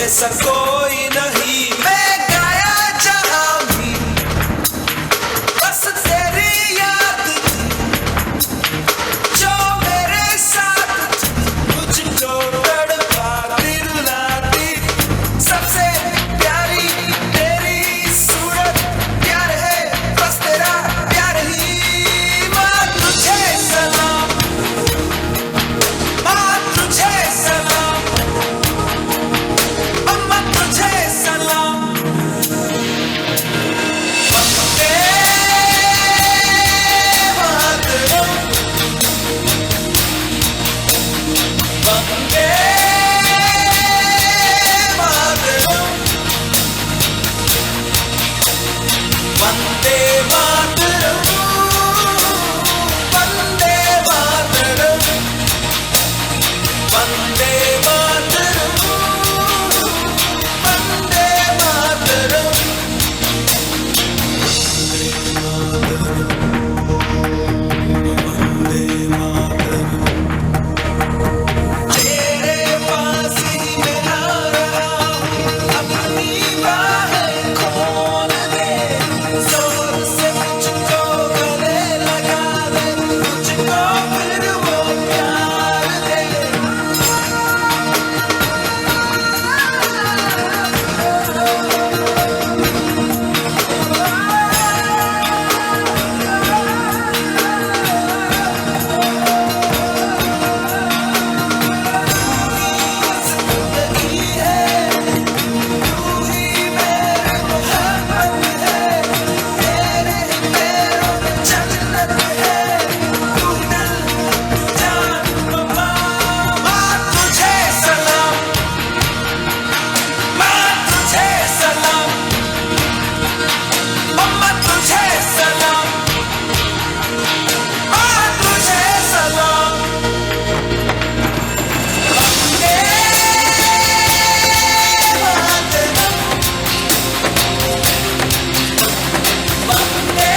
जैसा कोई नहीं मैं गाया जहां भी बस तेरी याद जो मेरे साथ मुझको तड़पाती रुलाती सबसे प्यारी तेरी सूरत प्यार है बस तेरा प्यार ही माँ तुझे सलाम माँ तुझे सलाम अम्मा तुझे सलाम वंदे मातरम वंदे मातरम वंदे मातरम वंदे मातरम वंदे मातरम वंदे मातरम तेरे पास ही मैं आ रहा हूँ अपनी बाहें खोल दे जोर से मुझको गले लगा दे मुझको फिर वो प्यार दे जिंदगी है तू ही मेरी मोहब्बत है तेरे पैरों में जन्नत है तू दिल तू जान माँ तुझे सलाम माँ तुझे सलाम अम्मा तुझे सलाम माँ तुझे सलाम वंदे मातरम वंदे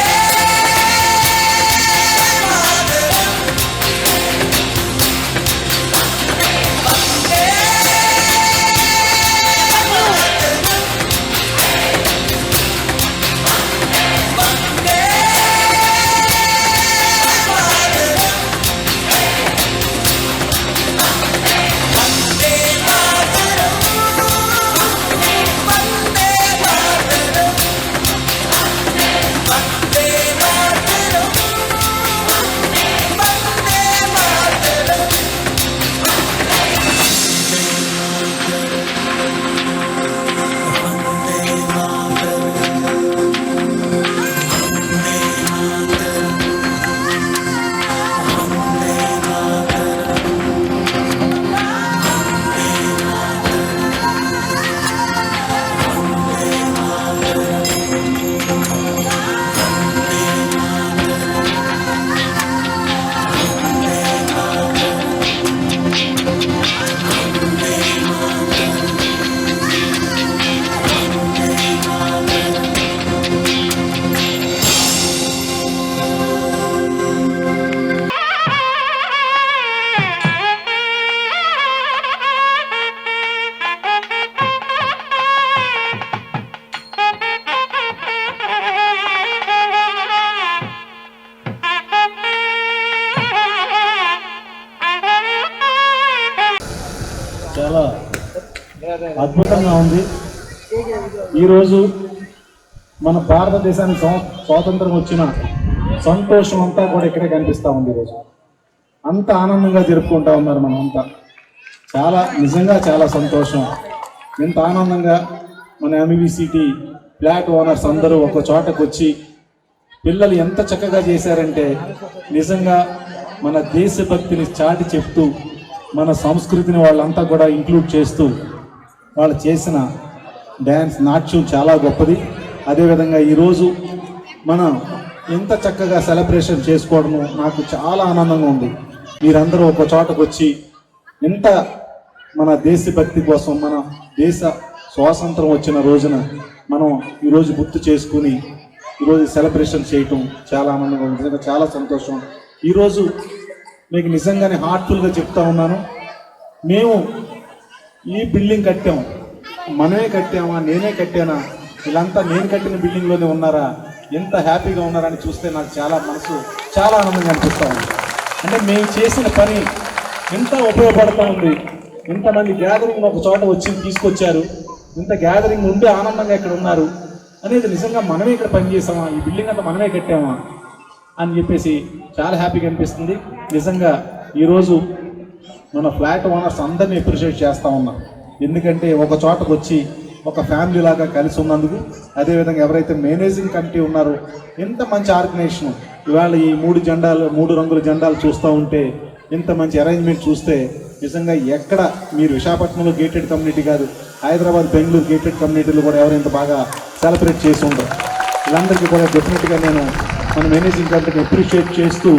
చాలా అద్భుతంగా ఉంది. ఈరోజు మన భారతదేశానికి స్వాతంత్రం వచ్చిన సంతోషం అంతా కూడా ఇక్కడే కనిపిస్తూ ఉంది. ఈరోజు అంత ఆనందంగా జరుపుకుంటా ఉన్నారు మనం అంతా. చాలా నిజంగా చాలా సంతోషం. ఎంత ఆనందంగా మన ఎంఈవిసిటీ ఫ్లాట్ ఓనర్స్ అందరూ ఒక చోటకు వచ్చి పిల్లలు ఎంత చక్కగా చేశారంటే నిజంగా మన దేశభక్తిని చాటి చెప్తూ మన సంస్కృతిని వాళ్ళంతా కూడా ఇంక్లూడ్ చేస్తూ వాళ్ళు చేసిన డ్యాన్స్ నాట్యం చాలా గొప్పది. అదేవిధంగా ఈరోజు మనం ఎంత చక్కగా సెలబ్రేషన్ చేసుకోవడము నాకు చాలా ఆనందంగా ఉంది. మీరందరూ ఒక చోటకు వచ్చి ఎంత మన దేశభక్తి కోసం మన దేశ స్వాతంత్రం వచ్చిన రోజున మనం ఈరోజు గుర్తు చేసుకుని ఈరోజు సెలబ్రేషన్ చేయటం చాలా ఆనందంగా ఉంది. నిజంగా చాలా సంతోషం. ఈరోజు మీకు నిజంగానే హార్ట్ఫుల్గా చెప్తా ఉన్నాను, మేము ఈ బిల్డింగ్ కట్టాం మనమే కట్టామా, నేనే కట్టానా, వీళ్ళంతా నేను కట్టిన బిల్డింగ్లోనే ఉన్నారా, ఎంత హ్యాపీగా ఉన్నారని చూస్తే నాకు చాలా మనసు చాలా ఆనందంగా అనిపిస్తూ ఉంది. అంటే మేము చేసిన పని ఎంత ఉపయోగపడుతూ ఉంది. ఇంతమంది గ్యాదరింగ్ ఒక చోట వచ్చి తీసుకొచ్చారు, ఇంత గ్యాదరింగ్ ఉండి ఆనందంగా ఇక్కడ ఉన్నారు అనేది నిజంగా మనమే ఇక్కడ పనిచేసామా, ఈ బిల్డింగ్ అంతా మనమే కట్టామా అని చెప్పేసి చాలా హ్యాపీగా అనిపిస్తుంది. నిజంగా ఈరోజు మన ఫ్లాట్ ఓనర్స్ అందరినీ అప్రిషియేట్ చేస్తూ ఉన్నాం. ఎందుకంటే ఒక చోటకు వచ్చి ఒక ఫ్యామిలీ లాగా కలిసి ఉన్నందుకు, అదేవిధంగా ఎవరైతే మేనేజింగ్ కమిటీ ఉన్నారో ఎంత మంచి ఆర్గనైజేషన్. ఇవాళ ఈ 3 రంగుల జెండాలు చూస్తూ ఉంటే, ఇంత మంచి అరేంజ్మెంట్ చూస్తే నిజంగా ఎక్కడ మీరు విశాఖపట్నంలో గేటెడ్ కమ్యూనిటీ కాదు, హైదరాబాద్, బెంగళూరు గేటెడ్ కమ్యూనిటీలు కూడా ఎవరైనా బాగా సెలబ్రేట్ చేసి ఉండరు. వీళ్ళందరికీ కూడా డెఫినెట్గా నేను మన మేనేజింగ్ కమిటీని అప్రిషియేట్ చేస్తూ,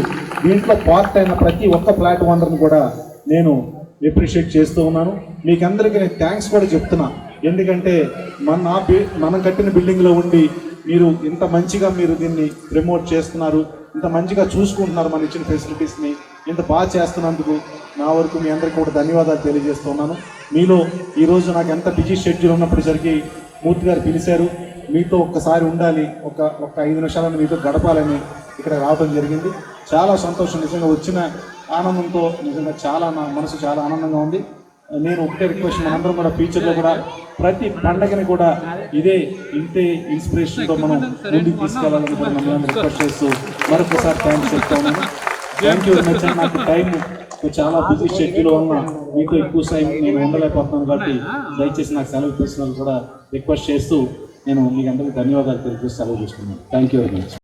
దీంట్లో పార్ట్ అయిన ప్రతి ఒక్క ఫ్లాట్ ఓనర్ని కూడా నేను అప్రిషియేట్ చేస్తూ ఉన్నాను. మీకు అందరికీ నేను థ్యాంక్స్ కూడా చెప్తున్నా. ఎందుకంటే మనం కట్టిన బిల్డింగ్లో ఉండి మీరు ఇంత మంచిగా మీరు దీన్ని ప్రమోట్ చేస్తున్నారు, ఇంత మంచిగా చూసుకుంటున్నారు, మన ఇచ్చిన ఫెసిలిటీస్ని ఇంత బాగా చేస్తున్నందుకు నా వరకు మీ అందరికీ కూడా ధన్యవాదాలు తెలియజేస్తున్నాను. మీలో ఈరోజు నాకు ఎంత బిజీ షెడ్యూల్ ఉన్నప్పటిసరికి మూర్తి గారు పిలిచారు, మీతో ఒక్కసారి ఉండాలి, ఒక 5 నిమిషాలను మీతో గడపాలని ఇక్కడ రావడం జరిగింది. చాలా సంతోషం. నిజంగా వచ్చిన ఆనందంతో నిజంగా చాలా నా మనసు చాలా ఆనందంగా ఉంది. నేను ఒకటే రిక్వెస్ట్, మనందరం కూడా ఫ్యూచర్లో కూడా ప్రతి పండగని కూడా ఇంతే ఇన్స్పిరేషన్తో మనం ముందుకు తీసుకెళ్ళాలని కూడా మమ్మల్ని రిక్వెస్ట్ చేస్తూ మరొకసారి థ్యాంక్స్ చెప్తా ఉన్నాను. Thank you very much. నాకు టైం చాలా బిజీ షెడ్యూల్ వల్ల మీతో ఎక్కువ టైం నేను ఉండలేకపోతున్నాను కాబట్టి దయచేసి నాకు సెలవు ఇప్పిస్తున్నారు కూడా రిక్వెస్ట్ చేస్తూ నేను మీకు అందరికీ ధన్యవాదాలు తెలియజేసి సెలవు తీసుకున్నాను. Thank you very much.